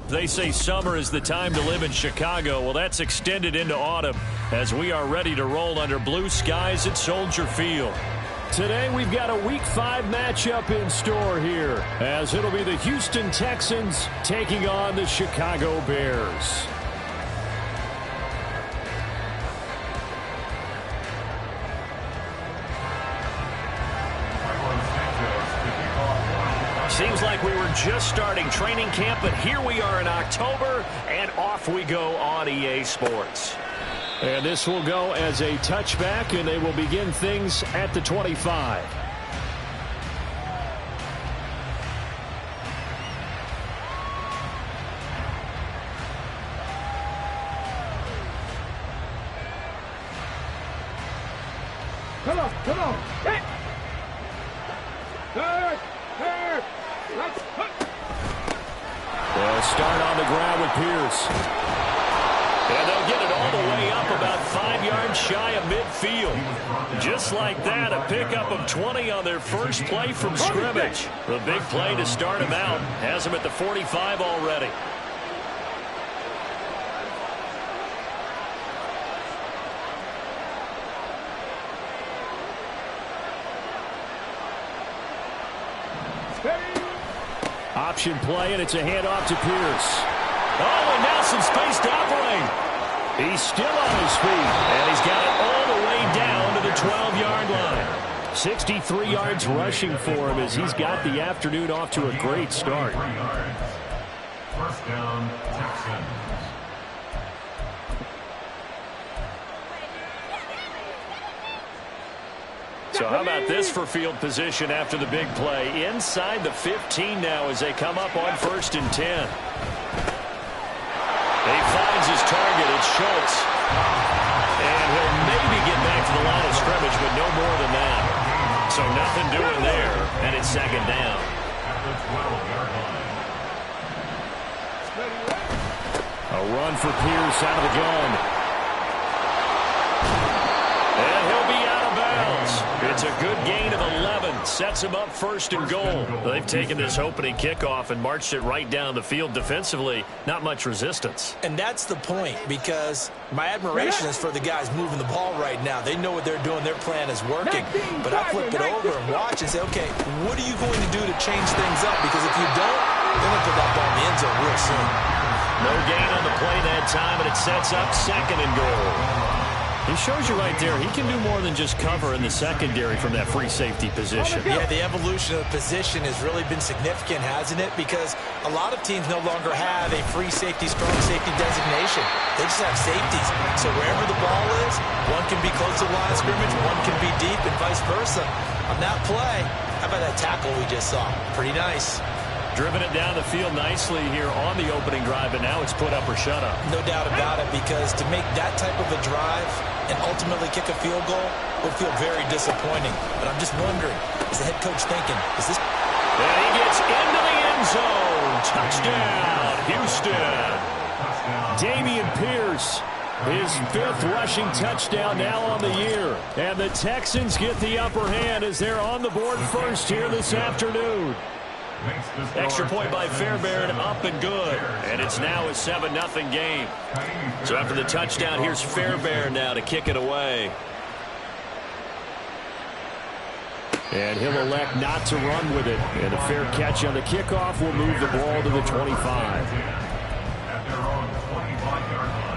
They say summer is the time to live in Chicago. Well, that's extended into autumn as we are ready to roll under blue skies at Soldier Field. Today we've got a Week 5 matchup in store here as it'll be the Houston Texans taking on the Chicago Bears. Seems like we were just starting training camp, but here we are in October, and off we go on EA Sports. And this will go as a touchback, and they will begin things at the 25. Come on. Hey! They'll start on the ground with Pierce. And they'll get it all the way up about 5 yards shy of midfield. Just like that, a pickup of 20 on their first play from scrimmage. The big play to start him out. Has him at the 45 already. Option play, and it's a handoff to Pierce. Oh, and now some space to operate. He's still on his feet, and he's got it all the way down to the 12-yard line. 63 yards rushing for him as he's got the afternoon off to a great start. First down, Texans. So how about this for field position after the big play? Inside the 15 now as they come up on 1st and 10. He finds his target. It's Schultz. And he'll maybe get back to the line of scrimmage, but no more than that. So nothing doing there, and it's 2nd down. A run for Pierce out of the gun. And he'll be out of bounds. It's a good gain of 11. Sets him up 1st and goal. They've taken this opening kickoff and marched it right down the field defensively. Not much resistance. And that's the point, because my admiration is for the guys moving the ball right now. They know what they're doing. Their plan is working. But I flip it over and watch and say, okay, what are you going to do to change things up? Because if you don't, they're going to put that ball in the end zone real soon. No gain on the play that time, and it sets up 2nd and goal. He shows you right there, he can do more than just cover in the secondary from that free safety position. Yeah, the evolution of the position has really been significant, hasn't it? Because a lot of teams no longer have a free safety, strong safety designation. They just have safeties. So wherever the ball is, one can be close to the line of scrimmage, one can be deep, and vice versa. On that play, how about that tackle we just saw? Pretty nice. Driven it down the field nicely here on the opening drive, and now it's put up or shut up. No doubt about it, because to make that type of a drive and ultimately kick a field goal would feel very disappointing. But I'm just wondering, is the head coach thinking, is this... And he gets into the end zone. Touchdown, Houston. Dameon Pierce, his 5th rushing touchdown now on the year. And the Texans get the upper hand as they're on the board first here this afternoon. Extra point by Fairbairn, up and good. And it's now a 7-0 game. So after the touchdown, here's Fairbairn now to kick it away. And he'll elect not to run with it. And a fair catch on the kickoff will move the ball to the 25. At their own 25-yard line.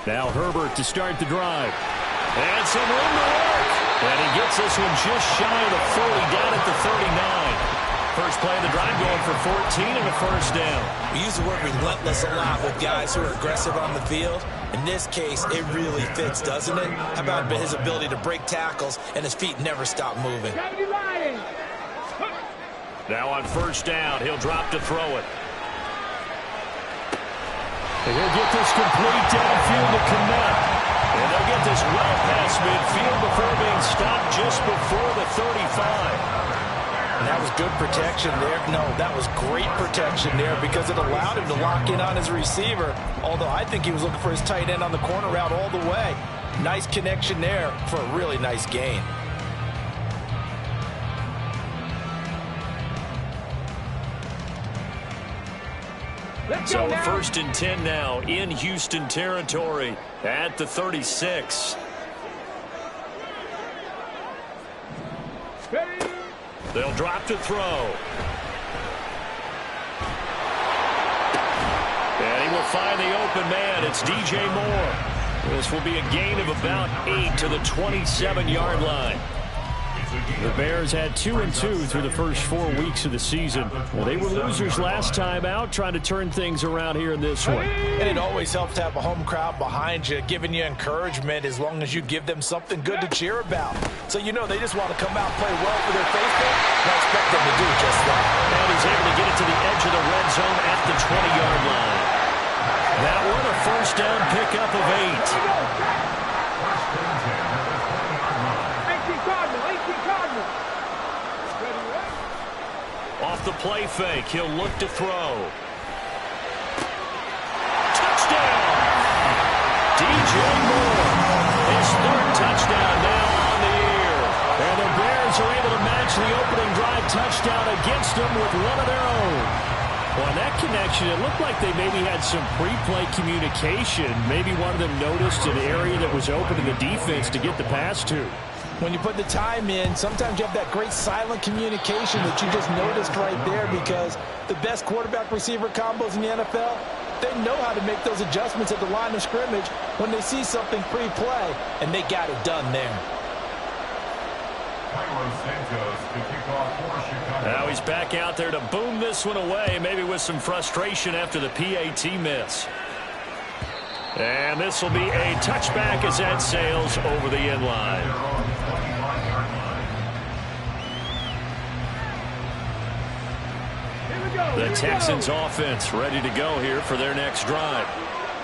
Now Herbert to start the drive. And some room to work. And he gets this one just shy of the 40, down at the 39. First play of the drive going for 14 and a first down. We use the word relentless a lot with guys who are aggressive on the field. In this case, it really fits, doesn't it? How about his ability to break tackles and his feet never stop moving? Now on first down, he'll drop to throw it. And he'll get this complete downfield to Kmet. And they'll get this well past midfield before being stopped just before the 35. And that was good protection there. No, that was great protection there because it allowed him to lock in on his receiver. Although I think he was looking for his tight end on the corner route all the way. Nice connection there for a really nice gain. So first and 10 now in Houston territory at the 36. They'll drop to throw. And he will find the open man. It's DJ Moore. This will be a gain of about 8 to the 27-yard line. The Bears had 2-2 through the first 4 weeks of the season. Well, they were losers last time out, trying to turn things around here in this one. And it always helps to have a home crowd behind you, giving you encouragement as long as you give them something good to cheer about. So you know they just want to come out and play well for their faithful. I expect them to do just that. And he's able to get it to the edge of the red zone at the 20-yard line. That one a first down pickup of 8. Off the play fake, he'll look to throw. Touchdown! DJ Moore, his 3rd touchdown now on the year. And the Bears are able to match the opening drive touchdown against them with one of their own. Well, in that connection, it looked like they maybe had some pre-play communication. Maybe one of them noticed an area that was open to the defense to get the pass to. When you put the time in, sometimes you have that great silent communication that you just noticed right there because the best quarterback-receiver combos in the NFL, they know how to make those adjustments at the line of scrimmage when they see something pre-play, and they got it done there. Now he's back out there to boom this one away, maybe with some frustration after the PAT miss. And this will be a touchback as that sails over the end line. The Texans offense ready to go here for their next drive.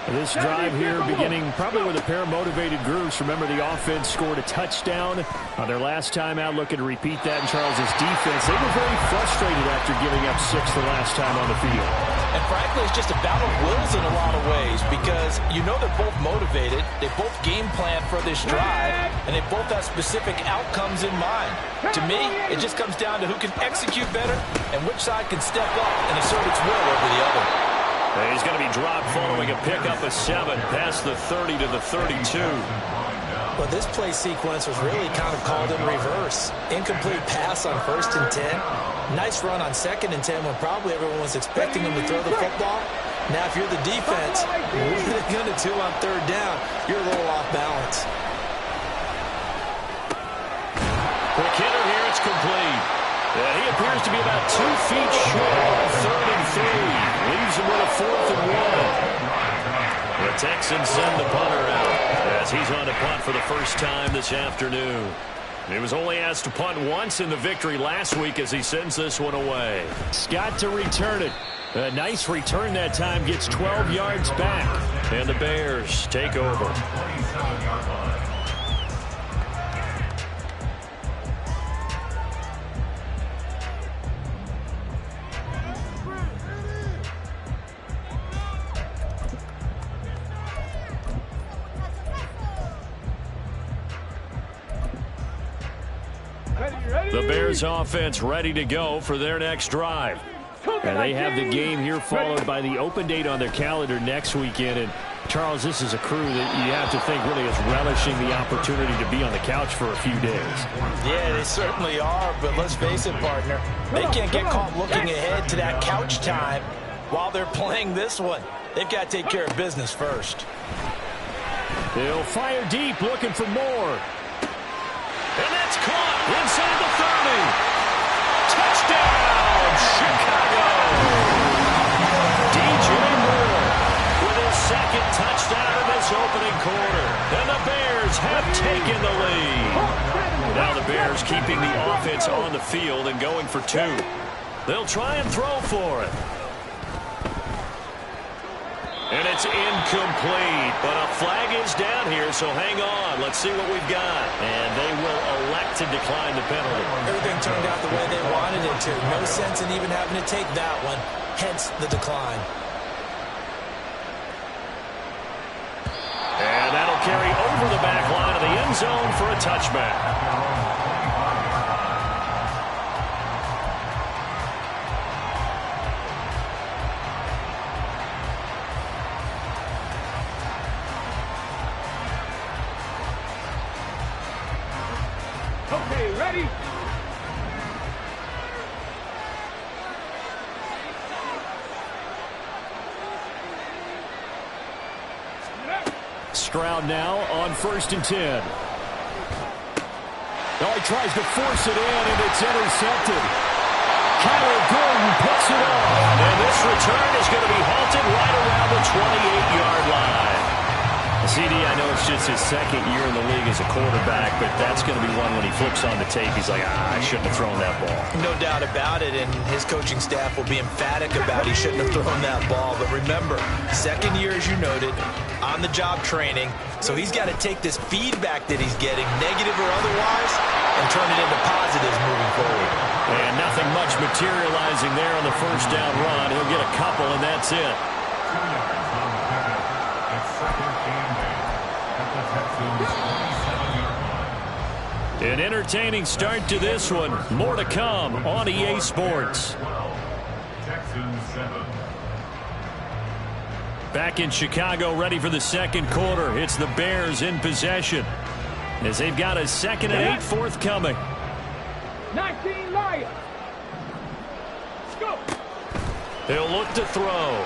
This drive here beginning probably with a pair of motivated groups. Remember, the offense scored a touchdown on their last time out, looking to repeat that in Charles's defense. They were very frustrated after giving up 6 the last time on the field. And frankly, it's just a battle of wills in a lot of ways because you know they're both motivated, they both game plan for this drive, and they both have specific outcomes in mind. To me, it just comes down to who can execute better and which side can step up and assert its will over the other. He's going to be dropped following a pickup of 7 past the 30 to the 32. Well, this play sequence was really kind of called in reverse. Incomplete pass on 1st and 10. Nice run on 2nd and 10 when probably everyone was expecting him to throw the football. Now, if you're the defense, what are they going to do on 3rd down? You're a little off balance. Quick hitter here, it's complete. He appears to be about 2 feet short on 3rd and 3. Leaves him with a 4th and 1. The Texans send the punter out as he's on to punt for the first time this afternoon. He was only asked to punt once in the victory last week as he sends this one away. Scott to return it. A nice return that time, gets 12 yards back. And the Bears take over. The Bears offense ready to go for their next drive. And they have the game here followed by the open date on their calendar next weekend. And Charles, this is a crew that you have to think really is relishing the opportunity to be on the couch for a few days. Yeah, they certainly are, but let's face it, partner. They can't get caught looking ahead to that couch time while they're playing this one. They've got to take care of business first. They'll fire deep, looking for more. And quarter. And the Bears have taken the lead. Now the Bears keeping the offense on the field and going for two. They'll try and throw for it. And it's incomplete, but a flag is down here, so hang on. Let's see what we've got. And they will elect to decline the penalty. Everything turned out the way they wanted it to. No sense in even having to take that one, hence the decline. And that'll carry over the back line of the end zone for a touchback. Okay, ready? Stroud now on 1st and 10. Oh, he tries to force it in, and it's intercepted. Kyler Gordon picks it up. And this return is going to be halted right around the 28-yard line. CD, I know it's just his second year in the league as a quarterback, but that's going to be one when he flips on the tape. He's like, I shouldn't have thrown that ball. No doubt about it, and his coaching staff will be emphatic about he shouldn't have thrown that ball. But remember, second year, as you noted, on-the-job training, so he's got to take this feedback that he's getting, negative or otherwise, and turn it into positives moving forward. And nothing much materializing there on the first down run. He'll get a couple, and that's it. 2 yards on the pickup. It's second and 8 at the Texans' 27-yard line. An entertaining start to this one. More to come on EA Sports. 12, Texans 7. Back in Chicago, ready for the second quarter. It's the Bears in possession as they've got a 2nd and 8 forthcoming. 19 Lions. Let's go. He'll look to throw.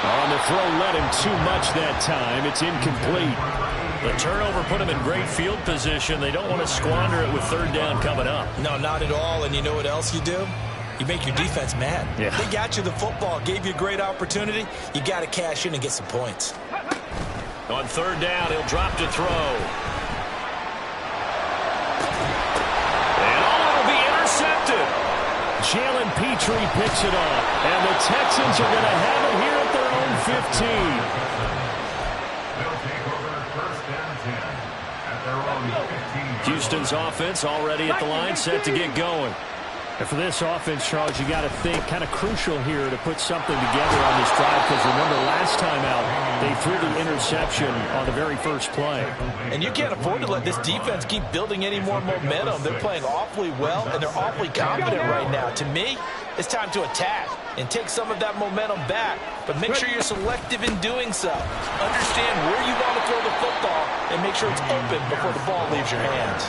On the throw, led him too much that time. It's incomplete. The turnover put him in great field position. They don't want to squander it with 3rd down coming up. No, not at all. And you know what else you do? You make your defense mad. Yeah. They got you the football, gave you a great opportunity. You got to cash in and get some points. On 3rd down, he'll drop to throw. And will be intercepted. Jalen Petrie picks it up. And the Texans are going to have it here at their own 15. They'll take over 1st and 10 at their own 15. Houston's offense already at the line, set to get going. And for this offense, Charles, you got to think kind of crucial here to put something together on this drive, because remember last time out they threw the interception on the very first play. And you can't afford to let this defense keep building any more momentum. They're playing awfully well, and they're awfully confident right now. To me, it's time to attack and take some of that momentum back, but make sure you're selective in doing so. Understand where you want to throw the football and make sure it's open before the ball leaves your hands.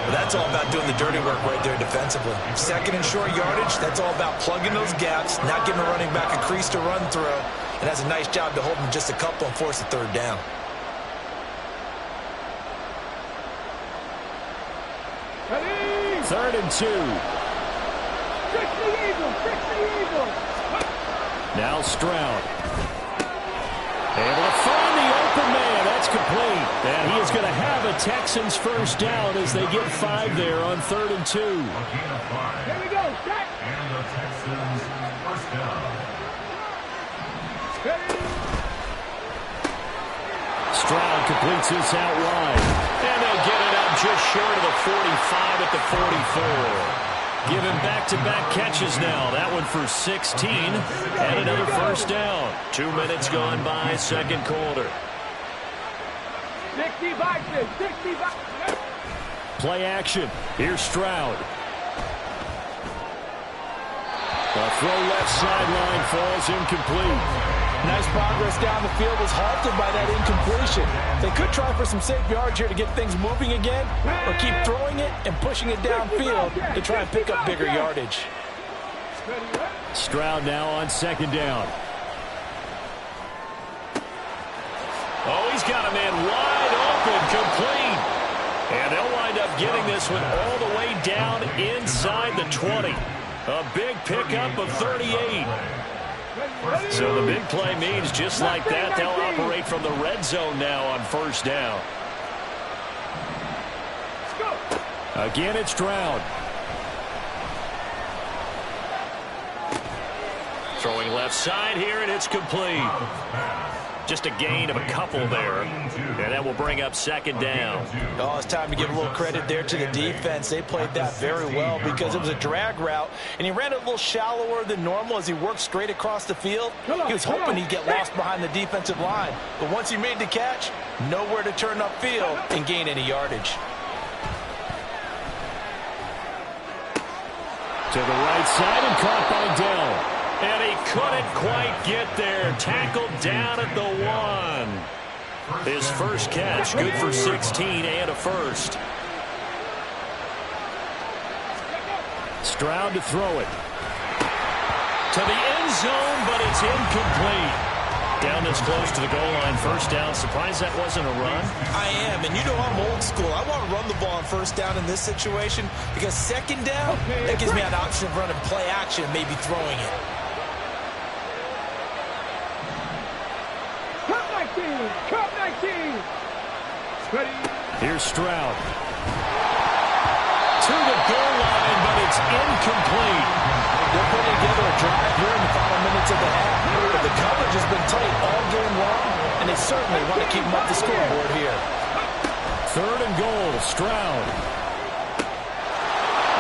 But that's all about doing the dirty work right there defensively. 2nd and short yardage, that's all about plugging those gaps, not giving a running back a crease to run through, and that's a nice job to hold them just a couple and force the 3rd down. Ready? 3rd and 2. Fix the Eagles. Fix the Eagles. Now Stroud. Able to find the open man. That's complete. And he is going to have a Texans 1st down as they get 5 there on 3rd and 2. Here we go. Set. And the Texans' 1st down. Ready? Stroud completes this out wide. And they'll get it up just short of the 45 at the 44. Give him back-to-back catches now. That one for 16 and another 1st down. 2 minutes gone by, 2nd quarter. 60 boxes. 60 boxes. Play action. Here's Stroud. The throw left sideline falls incomplete. Nice progress down the field was halted by that incompletion. They could try for some safe yards here to get things moving again, or keep throwing it and pushing it downfield to try and pick up bigger yardage. Stroud now on 2nd down. Oh, he's got a man wide open, complete. And they'll wind up getting this one all the way down inside the 20. A big pickup of 38. So the big play means just like that, they'll operate from the red zone now on first down. Again, it's Stroud. Throwing left side here, and it's complete. Just a gain of a couple there. And that will bring up second down. Oh, it's time to give a little credit there to the defense. They played that very well because it was a drag route, and he ran it a little shallower than normal as he worked straight across the field. He was hoping he'd get lost behind the defensive line. But once he made the catch, nowhere to turn upfield and gain any yardage. To the right side and caught by Dell. And he couldn't quite get there. Tackled down at the 1. His first catch, good for 16 and a first. Stroud to throw it. To the end zone, but it's incomplete. Down this close to the goal line, first down. Surprised that wasn't a run? I am, and you know I'm old school. I want to run the ball on first down in this situation because second down, that gives me an option of running play action, maybe throwing it. Cup 19. Ready. Here's Stroud. To the goal line, but it's incomplete. They're putting together a drive here in the final minutes of the half. But the coverage has been tight all game long, and they certainly want to keep them up the scoreboard here. Third and goal, Stroud.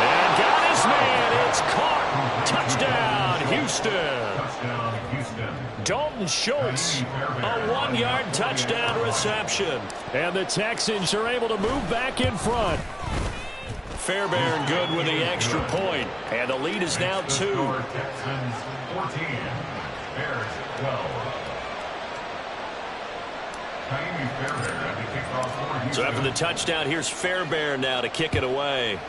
And got his man. It's caught. Touchdown, Houston. Touchdown, Houston. Dalton Schultz, a 1-yard touchdown reception. And the Texans are able to move back in front. Fairbairn good with the extra point. And the lead is now 2. Texans 14, Bears 12. Fairbairn at the kickoff for Houston. So after the touchdown, here's Fairbairn now to kick it away.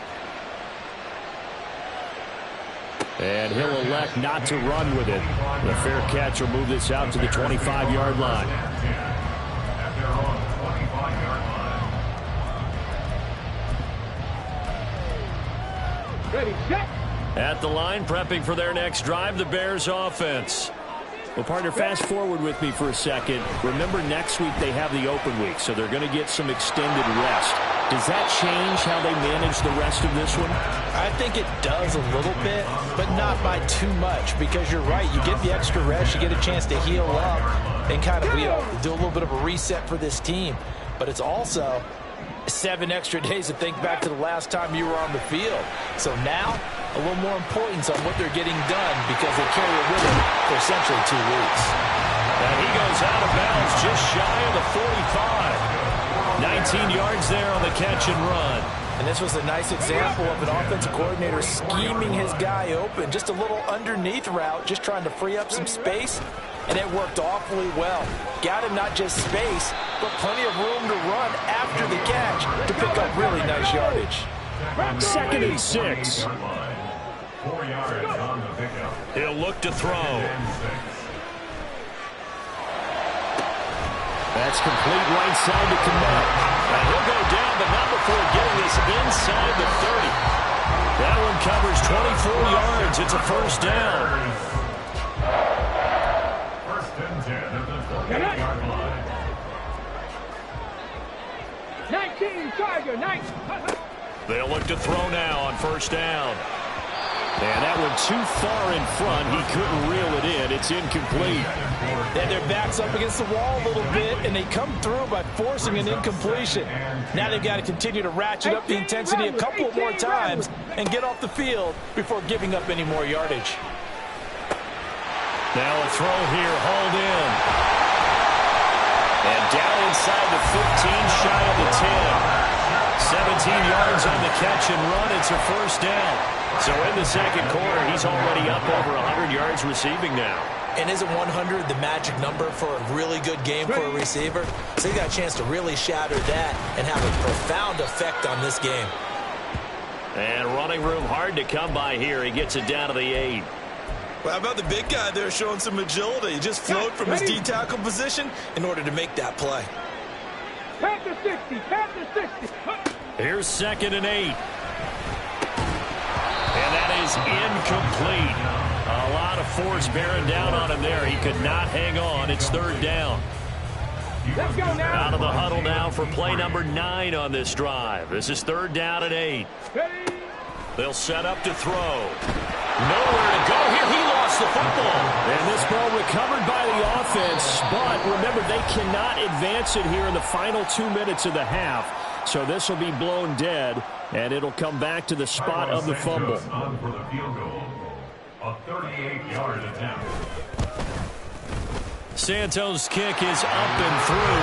And he'll elect not to run with it. The fair catch will move this out to the 25-yard line. At their own 25-yard line. Ready, set. At the line, prepping for their next drive, the Bears offense. Well, partner, fast forward with me for a second. Remember, next week they have the open week, so they're going to get some extended rest. Does that change how they manage the rest of this one? I think it does a little bit, but not by too much, because you're right. You get the extra rest, you get a chance to heal up and kind of do a little bit of a reset for this team. But it's also 7 extra days to think back to the last time you were on the field. So now, a little more importance on what they're getting done because they carry it with them for essentially 2 weeks. And he goes out of bounds just shy of the 45. 19 yards there on the catch and run. And this was a nice example of an offensive coordinator scheming his guy open. Just a little underneath route, just trying to free up some space. And it worked awfully well. Got him not just space, but plenty of room to run after the catch to pick up really nice yardage. 2nd and 6. 4 yards on the pickup. He'll look to throw. That's complete right side to Kmet. And he'll go down, but not before getting this inside the 30. That one covers 24 yards. It's a first down. First and 10 at the 48-yard line. 19, Tiger, 19. They'll look to throw now on first down. And that one too far in front. He couldn't reel it in. It's incomplete. And their back's up against the wall a little bit, and they come through by forcing an incompletion. Now they've got to continue to ratchet up the intensity a couple more times and get off the field before giving up any more yardage. Now a throw here, hauled in. And down inside the 15, shy of the 10. 17 yards on the catch and run. It's a first down. So in the second quarter, he's already up over 100 yards receiving now. And isn't 100 the magic number for a really good game for a receiver? So they got a chance to really shatter that and have a profound effect on this game. And running room hard to come by here. He gets it down to the 8. Well, how about the big guy there showing some agility? He just flowed from his D-tackle position in order to make that play. Panther 60, Panther 60. Here's 2nd and 8. And that is incomplete. A lot of force bearing down on him there. He could not hang on. It's third down. Let's go now. Out of the huddle now for play number 9 on this drive. This is third down and 8. Ready. They'll set up to throw. Nowhere to go here. He lost the football. And this ball recovered by the offense. But remember, they cannot advance it here in the final 2 minutes of the half. So this will be blown dead, and it'll come back to the spot of the fumble. On for the field goal. A 38-yard attempt. Santos' kick is up and through.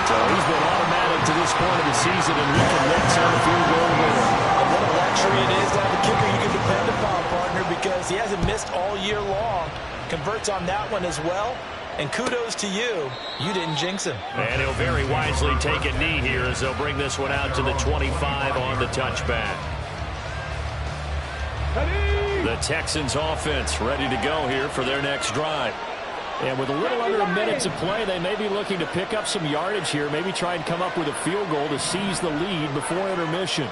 So he's been automatic to this point of the season, and he can net on the field goal winner. And what a luxury it is to have a kicker you can depend upon, partner, because he hasn't missed all year long. Converts on that one as well. And kudos to you. You didn't jinx him. And he'll very wisely take a knee here as they'll bring this one out to the 25 on the touchback. The Texans offense ready to go here for their next drive. And with a little under a minute to play, they may be looking to pick up some yardage here, maybe try and come up with a field goal to seize the lead before intermission.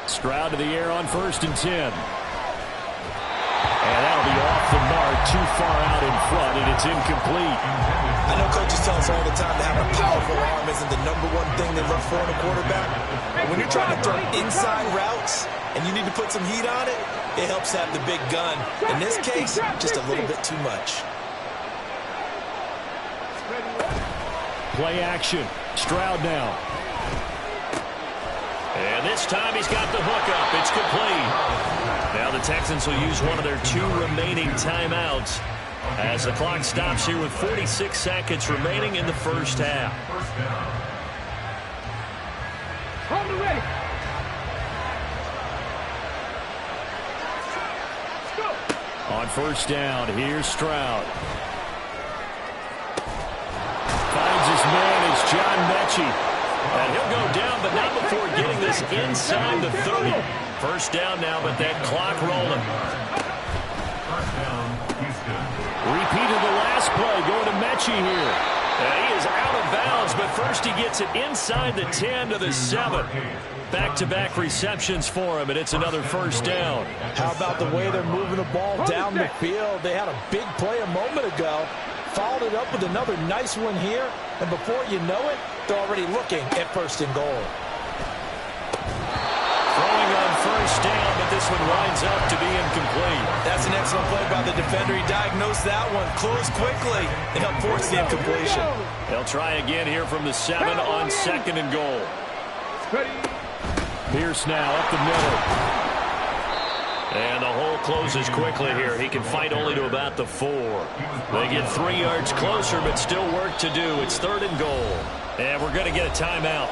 Stroud to the air on 1st and 10. And that'll be off the mark, too far out in front, and it's incomplete. I know coaches tell us all the time that having a powerful arm isn't the #1 thing they look for in a quarterback. But when you're trying to throw inside routes and you need to put some heat on it, it helps have the big gun. In this case, just a little bit too much. Play action. Stroud now. And this time he's got the hook up. It's complete. Now the Texans will use one of their 2 remaining timeouts as the clock stops here with 46 seconds remaining in the first half. Hold it ready. Let's go. On 1st down, here's Stroud. Finds his man is John Mechie. And he'll go down, but not before getting this inside the 30. 1st down now, but that clock rolling. First down, Houston. Repeat of the last play, going to Mechie here. He is out of bounds, but first he gets it inside the 10 to the 7. Back-to-back receptions for him, and it's another 1st down. How about the way they're moving the ball down the field? They had a big play a moment ago. Followed it up with another nice one here. And before you know it, they're already looking at 1st and goal. Throwing on 1st down, but this one winds up to be incomplete. That's an excellent play by the defender. He diagnosed that one, closed quickly, and helped force the incompletion. They'll try again here from the 7 on 2nd and goal. Ready. Pierce now up the middle. And the hole closes quickly here. He can fight only to about the 4. They get 3 yards closer, but still work to do. It's 3rd and goal. And we're going to get a timeout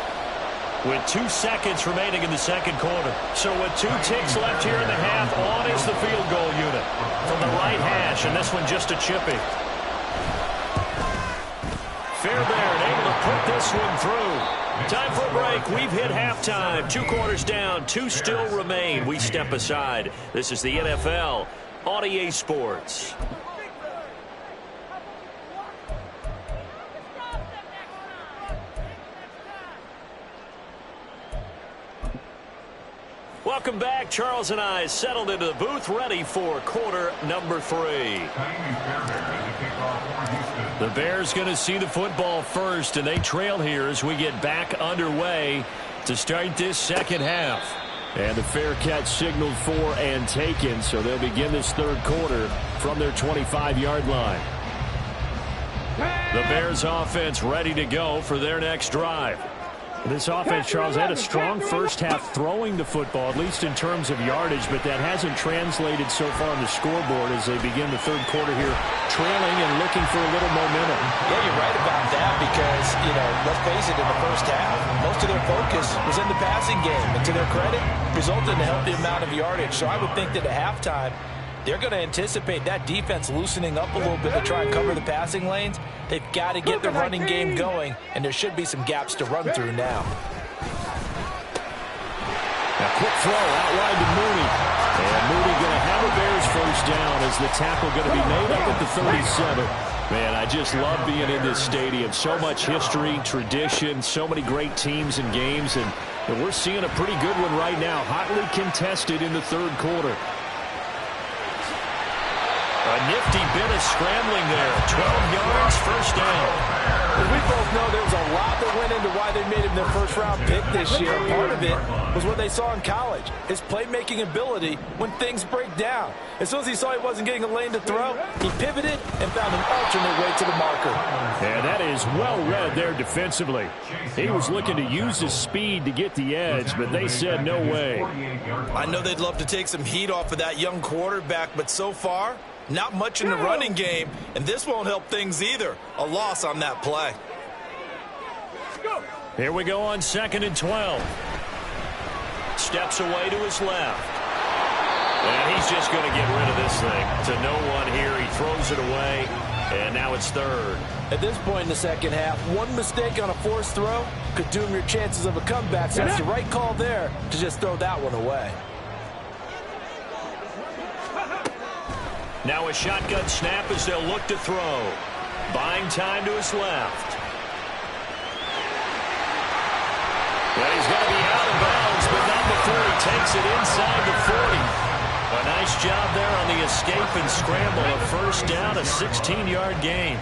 with 2 seconds remaining in the 2nd quarter. So with 2 ticks left here in the half, on is the field goal unit from the right hash, and this one just a chippy. Fairbairn able to put this one through. Time for a break. We've hit halftime. 2 quarters down. 2 still remain. We step aside. This is the NFL on EA Sports. Welcome back. Charles and I settled into the booth, ready for quarter number 3. The Bears going to see the football first, and they trail here as we get back underway to start this 2nd half. And the fair catch signaled for and taken, so they'll begin this 3rd quarter from their 25-yard line. The Bears offense ready to go for their next drive. This offense, Charles, had a strong first half throwing the football, at least in terms of yardage, but that hasn't translated so far on the scoreboard as they begin the 3rd quarter here, trailing and looking for a little momentum. Yeah, you're right about that because, let's face it, in the first half, most of their focus was in the passing game. And to their credit, resulted in a healthy amount of yardage. So I would think that at halftime, they're going to anticipate that defense loosening up a little bit to try and cover the passing lanes. They've got to get the running game going, and there should be some gaps to run through now. A quick throw out wide to Mooney. And Mooney going to have a Bears 1st down as the tackle going to be made up at the 37. Man, I just love being in this stadium. So much history, tradition, so many great teams and games, and we're seeing a pretty good one right now, hotly contested in the 3rd quarter. A nifty bit of scrambling there. 12 yards, first down. We both know there was a lot that went into why they made him their first-round pick this year. Part of it was what they saw in college, his playmaking ability when things break down. As soon as he saw he wasn't getting a lane to throw, he pivoted and found an alternate way to the marker. And that is well read there defensively. He was looking to use his speed to get the edge, but they said no way. I know they'd love to take some heat off of that young quarterback, but so far, not much in the running game, and this won't help things either. A loss on that play. Here we go on 2nd and 12. Steps away to his left. And he's just going to get rid of this thing. To no one here. He throws it away, and now it's 3rd. At this point in the second half, one mistake on a forced throw could doom your chances of a comeback, so it's the right call there to just throw that one away. Now a shotgun snap as they'll look to throw. Buying time to his left. Well, he's going to be out of bounds, but not before he takes it inside the 40. A nice job there on the escape and scramble. A first down, a 16-yard gain.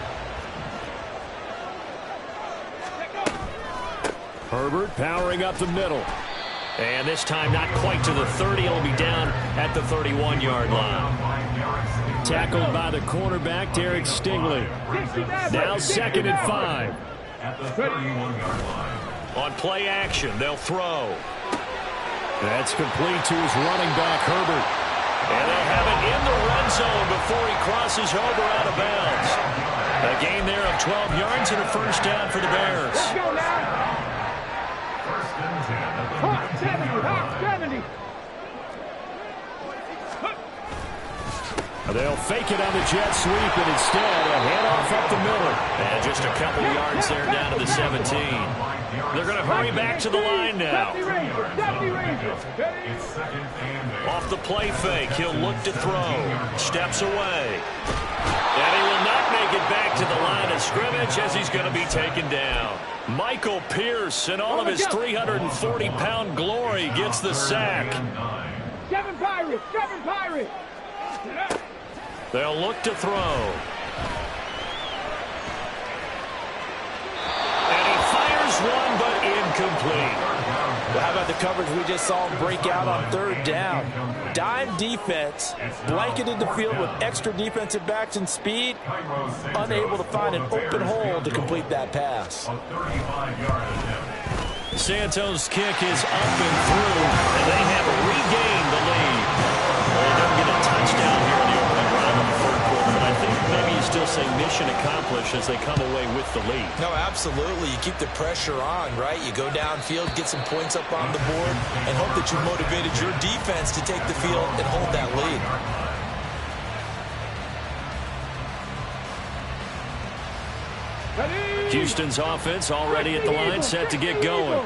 Herbert powering up the middle. And this time not quite to the 30. He'll be down at the 31-yard line. Tackled by the cornerback, Derek Stingley. Now 2nd and 5. At the 31-yard line. On play action, they'll throw. That's complete to his running back, Herbert. And they'll have it in the red zone before he crosses over out of bounds. A gain there of 12 yards and a first down for the Bears. Let's go now. 70. They'll fake it on the jet sweep, and instead a handoff up the middle. And just a couple yards there down to the 17. They're going to hurry back to the line now. Off the play fake, he'll look to throw. Steps away. And he will not make it back to the line of scrimmage as he's going to be taken down. Michael Pierce, in all of his 340-pound glory, gets the sack. Seven Pirates. They'll look to throw. And he fires one, but incomplete. Well, how about the coverage we just saw him break out on 3rd down? Dime defense, blanketed the field with extra defensive backs and speed, unable to find an open hole to complete that pass. Santos' kick is up and through, and they have regained the lead. Well, they don't get a touchdown here in the opening round of the 3rd quarter, but I think maybe you still say mission accomplished as they come away with the lead. No, absolutely. You keep the pressure on, right? You go downfield, get some points up on the board, and hope that you motivated your defense to take the field and hold that lead. Houston's offense already at the line, set to get going.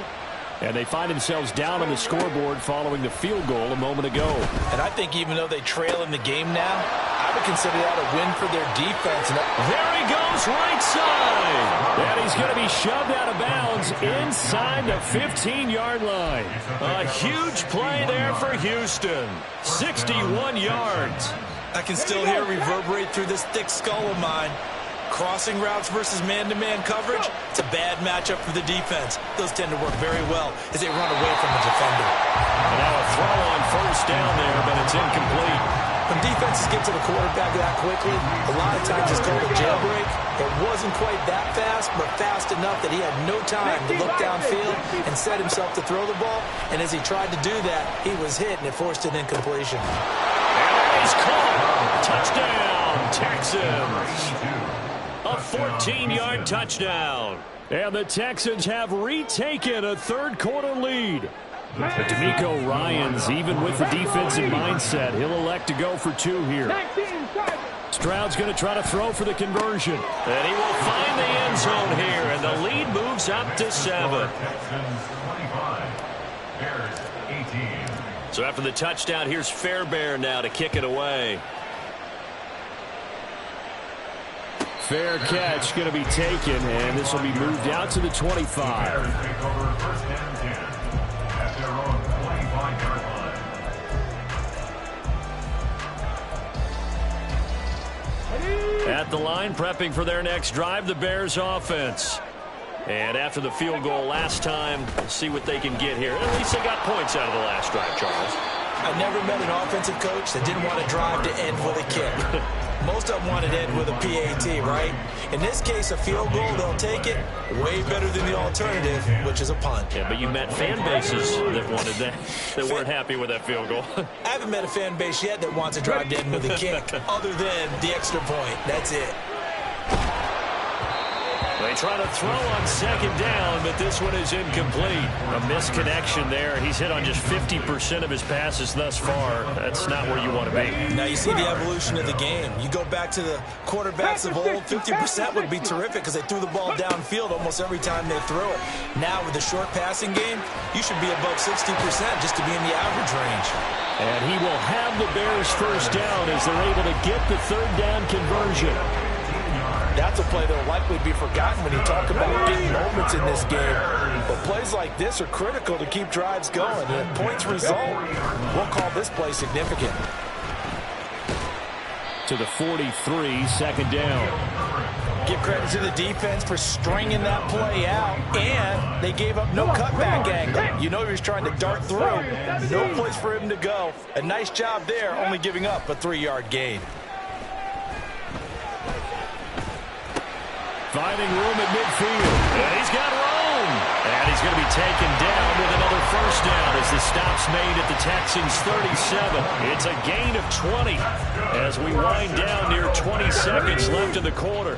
And they find themselves down on the scoreboard following the field goal a moment ago. And I think even though they trail in the game now, I would consider that a win for their defense. There he goes, right side. And he's going to be shoved out of bounds inside the 15-yard line. A huge play there for Houston. 61 yards. I can still hear reverberate through this thick skull of mine. Crossing routes versus man-to-man coverage, it's a bad matchup for the defense. Those tend to work very well as they run away from the defender. And now a throw on first down there, but it's incomplete. When defenses get to the quarterback that quickly, a lot of times it's called a jailbreak. It wasn't quite that fast, but fast enough that he had no time to look downfield and set himself to throw the ball. And as he tried to do that, he was hit, and it forced an incompletion. And he's caught. Touchdown, Texans. A 14-yard touchdown. And the Texans have retaken a 3rd quarter lead. But DeMeco Ryans, even with the defensive mindset, he'll elect to go for 2 here. Stroud's going to try to throw for the conversion. And he will find the end zone here, and the lead moves up to 7. So after the touchdown, here's Fairbairn now to kick it away. Fair catch going to be taken, and this will be moved out to the 25. At the line, prepping for their next drive, the Bears offense. And after the field goal last time, we'll see what they can get here. At least they got points out of the last drive, Charles. I never met an offensive coach that didn't want to drive to end with a kick. Most of them wanted to end with a PAT, right? In this case, a field goal, they'll take it. Way better than the alternative, which is a punt. Yeah, but you met fan bases that wanted that, that weren't happy with that field goal. I haven't met a fan base yet that wants to drive to end with a kick, other than the extra point. That's it. They try to throw on second down, but this one is incomplete. A misconnection there. He's hit on just 50% of his passes thus far. That's not where you want to be. Now you see the evolution of the game. You go back to the quarterbacks of old, 50% would be terrific because they threw the ball downfield almost every time they threw it. Now with the short passing game, you should be above 60% just to be in the average range. And he will have the Bears first down as they're able to get the third down conversion. That's a play that will likely be forgotten when you talk about big moments in this game. But plays like this are critical to keep drives going. And if points result, we'll call this play significant. To the 43, second down. Give credit to the defense for stringing that play out. And they gave up no cutback angle. You know he was trying to dart through. No place for him to go. A nice job there, only giving up a 3-yard gain. Finding room at midfield. And he's got room. And he's going to be taken down with another first down as the stop's made at the Texans' 37. It's a gain of 20 as we wind down near 20 seconds left in the quarter.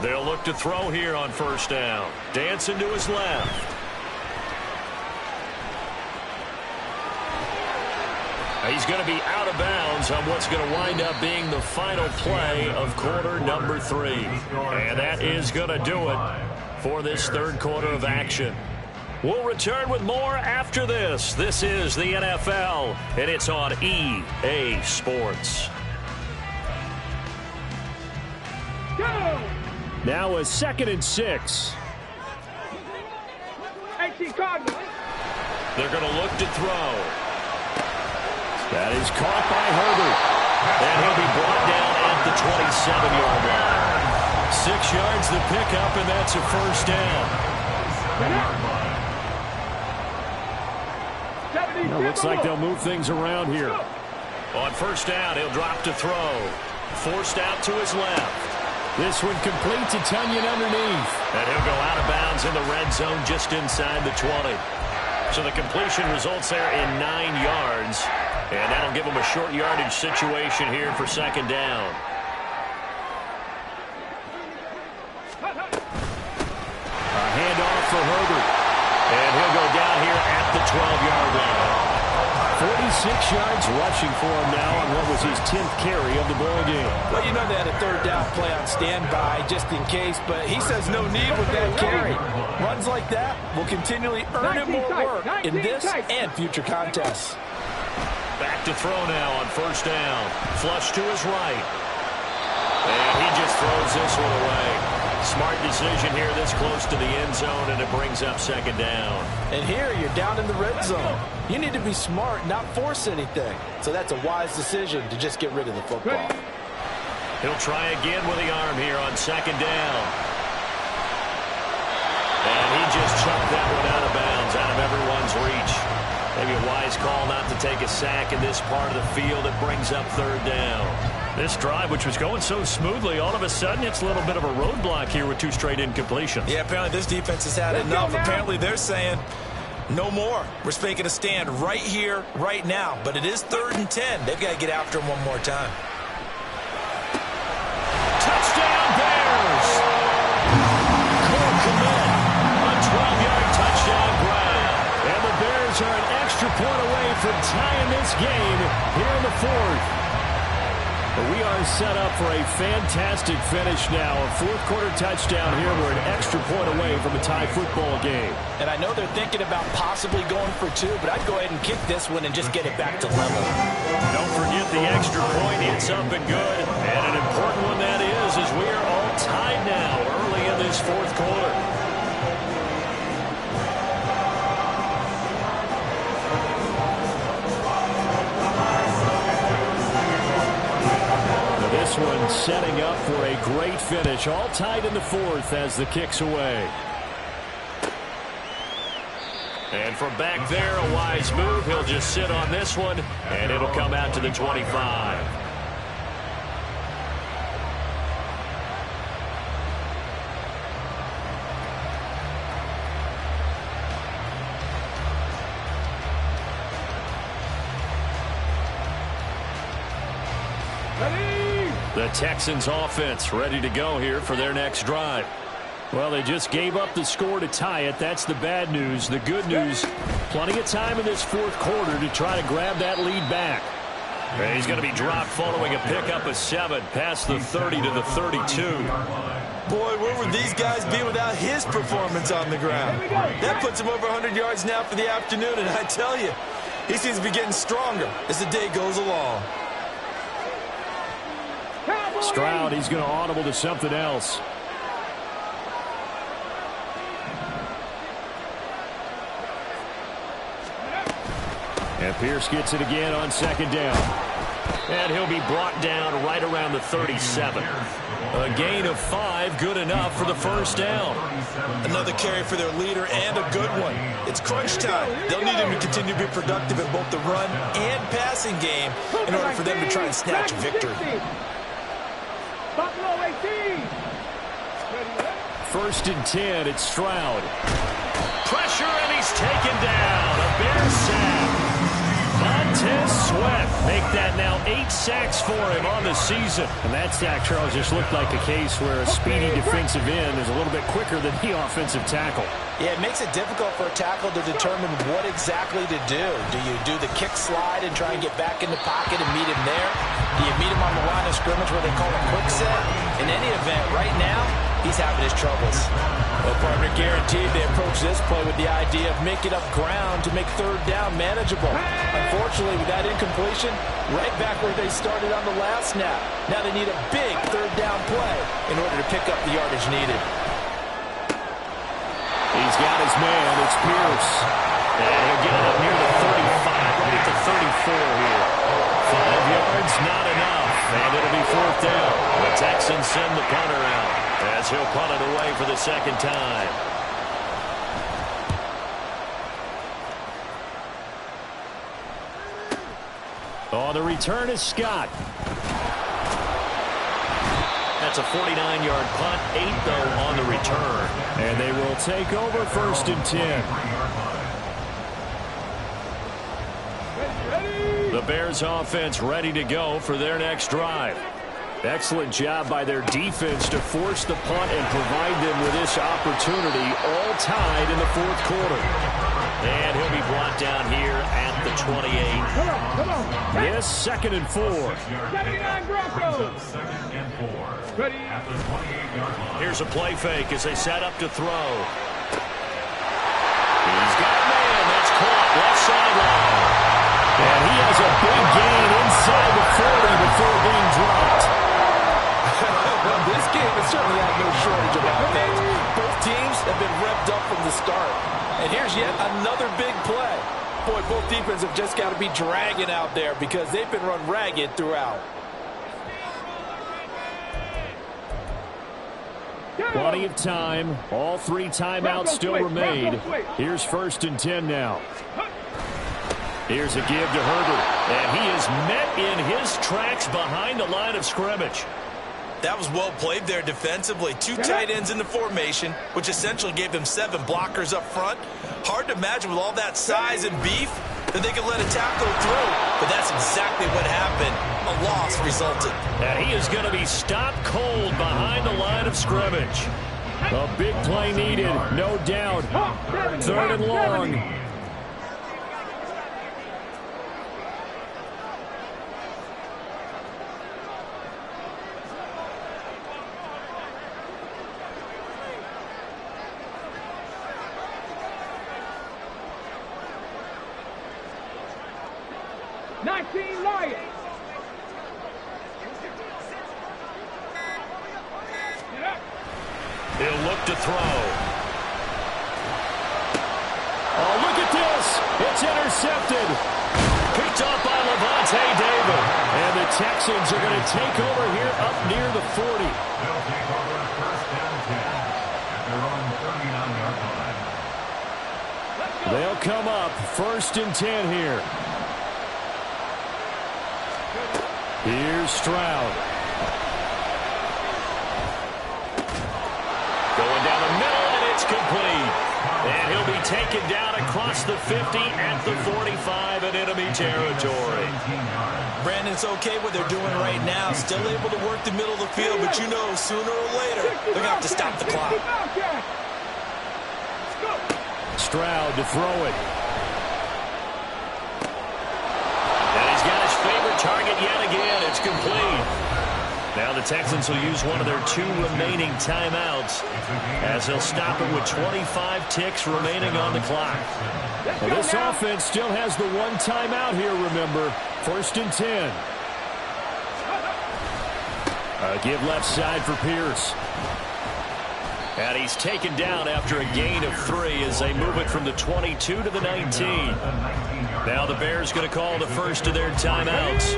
They'll look to throw here on first down. Dancing to his left. He's going to be out of bounds on what's going to wind up being the final play of quarter number 3. And that is going to do it for this third quarter of action. We'll return with more after this. This is the NFL, and it's on EA Sports. Go! Now a 2nd and 6. 18 Cardinals. They're going to look to throw. That is caught by Herbert. And he'll be brought down at the 27-yard line. 6 yards the pickup, and that's a first down. Well, looks like they'll move things around here. On first down, he'll drop to throw. Forced out to his left. This one complete to Tunyon underneath. And he'll go out of bounds in the red zone just inside the 20. So the completion results there in 9 yards. And that'll give him a short yardage situation here for second down. A handoff for Herbert. And he'll go down here at the 12-yard line. 46 yards rushing for him now on what was his 10th carry of the ball game. Well, you know they had a third down play on standby just in case, but he says no need with that carry. Runs like that will continually earn him more work in this and future contests. Back to throw now on first down. Flush to his right. And he just throws this one away. Smart decision here this close to the end zone, and it brings up second down. And here you're down in the red zone. You need to be smart, not force anything. So that's a wise decision to just get rid of the football. He'll try again with the arm here on second down. And he just chucked that one out of bounds, out of everyone's reach. Maybe a wise call not to take a sack in this part of the field. It brings up third down. This drive, which was going so smoothly, all of a sudden it's a little bit of a roadblock here with 2 straight incompletions. Yeah, apparently this defense has had enough. Apparently they're saying no more. We're making a stand right here, right now. But it is 3rd and 10. They've got to get after him one more time. Touchdown Bears! Cole Kmet, a 12-yard touchdown grab. And the Bears are an extra point away from tying this game here in the 4th. But we are set up for a fantastic finish now. A 4th quarter touchdown here. We're an extra point away from a tie football game. And I know they're thinking about possibly going for 2, but I'd go ahead and kick this one and just get it back to level. Don't forget the extra point. It's up and good. And an important one that is, as we are all tied now early in this 4th quarter. setting up for a great finish. All tied in the fourth as the kick's away. And from back there, a wise move. He'll just sit on this one, and it'll come out to the 25. The Texans offense ready to go here for their next drive. Well, they just gave up the score to tie it. That's the bad news. The good news, plenty of time in this fourth quarter to try to grab that lead back. And he's going to be dropped following a pickup of 7 past the 30 to the 32. Boy, where would these guys be without his performance on the ground? That puts him over 100 yards now for the afternoon, and I tell you, he seems to be getting stronger as the day goes along. Stroud, he's going to audible to something else. And Pierce gets it again on second down. And he'll be brought down right around the 37. A gain of 5, good enough for the first down. Another carry for their leader and a good one. It's crunch time. They'll need him to continue to be productive in both the run and passing game in order for them to try and snatch a victory. Buffalo 18. First and 10, it's Stroud. Pressure, and he's taken down. A Bears sack. Montez Sweat make that now 8 sacks for him on the season. And that sack, Charles, just looked like a case where a speedy defensive end is a little bit quicker than the offensive tackle. Yeah, it makes it difficult for a tackle to determine what exactly to do. Do you do the kick slide and try and get back in the pocket and meet him there? Do you meet him on the line of scrimmage where they call a quick set? In any event, right now, he's having his troubles. Well, partner guaranteed they approach this play with the idea of making up ground to make third down manageable. Unfortunately, with that incompletion, right back where they started on the last snap. Now they need a big third down play in order to pick up the yardage needed. He's got his man. It's Pierce. And he'll get it up near the 35. We'll get to 34 here. 5 yards, not enough. And it'll be fourth down. The Texans send the punter out as he'll punt it away for the second time. On the return is Scott. That's a 49-yard punt, 8 though on the return. And they will take over first and 10. The Bears offense ready to go for their next drive. Excellent job by their defense to force the punt and provide them with this opportunity, all tied in the fourth quarter. And he'll be brought down here at the 28. Come on. Yes, second and 4. 79 Broncos. Ready. Here's a play fake as they set up to throw. He's got a man. That's caught left sideline. And he has a big gain inside the 40 before being dropped. Well, this game has certainly had no shortage of offense. Both teams have been revved up from the start. And here's yet another big play. Boy, both defenses have just got to be dragging out there because they've been run ragged throughout. Plenty of time. All 3 timeouts still remain. Here's first and 10 now. Here's a give to Herbert. And he is met in his tracks behind the line of scrimmage. That was well played there defensively. 2 tight ends in the formation, which essentially gave them 7 blockers up front. Hard to imagine with all that size and beef that they could let a tackle through. But that's exactly what happened. A loss resulted. And he is going to be stopped cold behind the line of scrimmage. A big play needed, no doubt. Third and long. Lions. He'll look to throw. Oh, look at this. It's intercepted. Picked up by Levante David. And the the Texans are going to take over here up near the 40. They'll take over first and 10 at their own 39-yard line. They'll come up first and 10 here. Here's Stroud. Going down the middle, and it's complete. And he'll be taken down across the 50 at the 45 in enemy territory. Brandon, it's okay what they're doing right now. Still able to work the middle of the field, but you know sooner or later they're going to have to stop the clock. Stroud to throw it. And he's got his favorite target yet again. It's complete. Now the Texans will use one of their 2 remaining timeouts as they'll stop it with 25 ticks remaining on the clock. Well, this offense still has the 1 timeout here, remember. First and 10. Give left side for Pierce. And he's taken down after a gain of 3 as they move it from the 22 to the 19. Now the Bears going to call the first of their timeouts.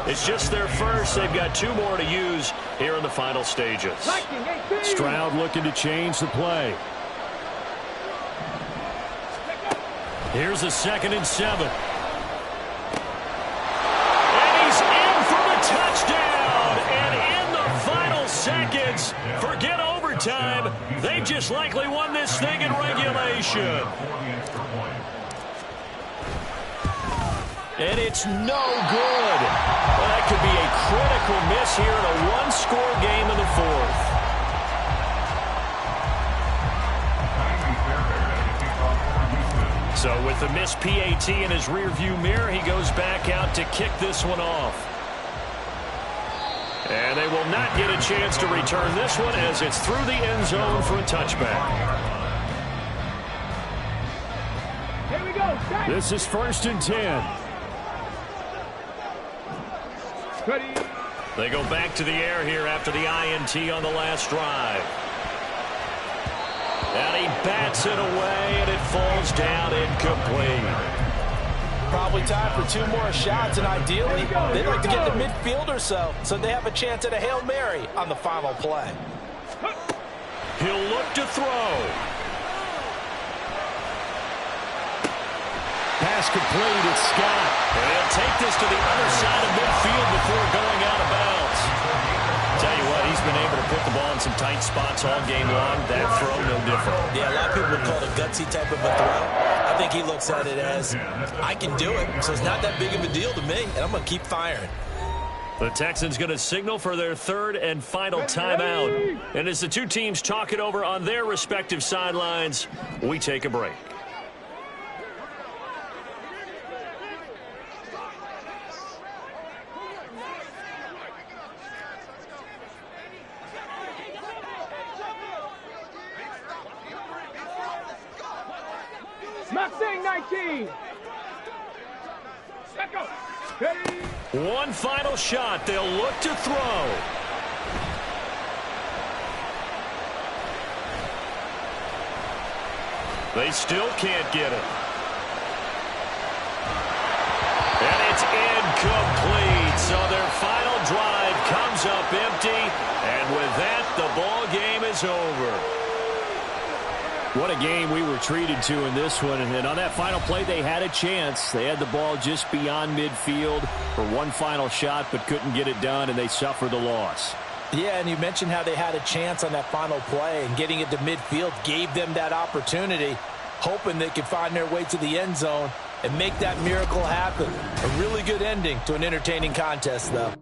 It's just their first. They've got 2 more to use here in the final stages. Stroud looking to change the play. Here's a 2nd and 7. And he's in for the touchdown. And in the final seconds, forget overtime. They just likely won this thing in regulation. And it's no good. Well, that could be a critical miss here in a 1-score game in the 4th. So with the missed PAT in his rearview mirror, he goes back out to kick this one off. And they will not get a chance to return this one as it's through the end zone for a touchback. Here we go. This is first and 10. Ready. They go back to the air here after the INT on the last drive. And he bats it away, and it falls down incomplete. Probably time for 2 more shots, and ideally, they'd like to get to midfield or so they have a chance at a Hail Mary on the final play. He'll look to throw. Pass complete, it's Scott. And he'll take this to the other side of midfield before going out of bounds. Tell you what, he's been able to put the ball in some tight spots all game long. That throw, no different. Yeah, a lot of people would call it a gutsy type of a throw. I think he looks at it as, I can do it, so it's not that big of a deal to me, and I'm going to keep firing. The Texans going to signal for their 3rd and final timeout. And as the 2 teams talk it over on their respective sidelines, we take a break. Maxing 19. Let's go. Ready. One final shot. They'll look to throw. They still can't get it. And it's incomplete. So their final drive comes up empty. And with that, the ball game is over. What a game we were treated to in this one. And on that final play, they had a chance. They had the ball just beyond midfield for one final shot, but couldn't get it done, and they suffered the loss. Yeah, and you mentioned how they had a chance on that final play, and getting it to midfield gave them that opportunity, hoping they could find their way to the end zone and make that miracle happen. A really good ending to an entertaining contest, though.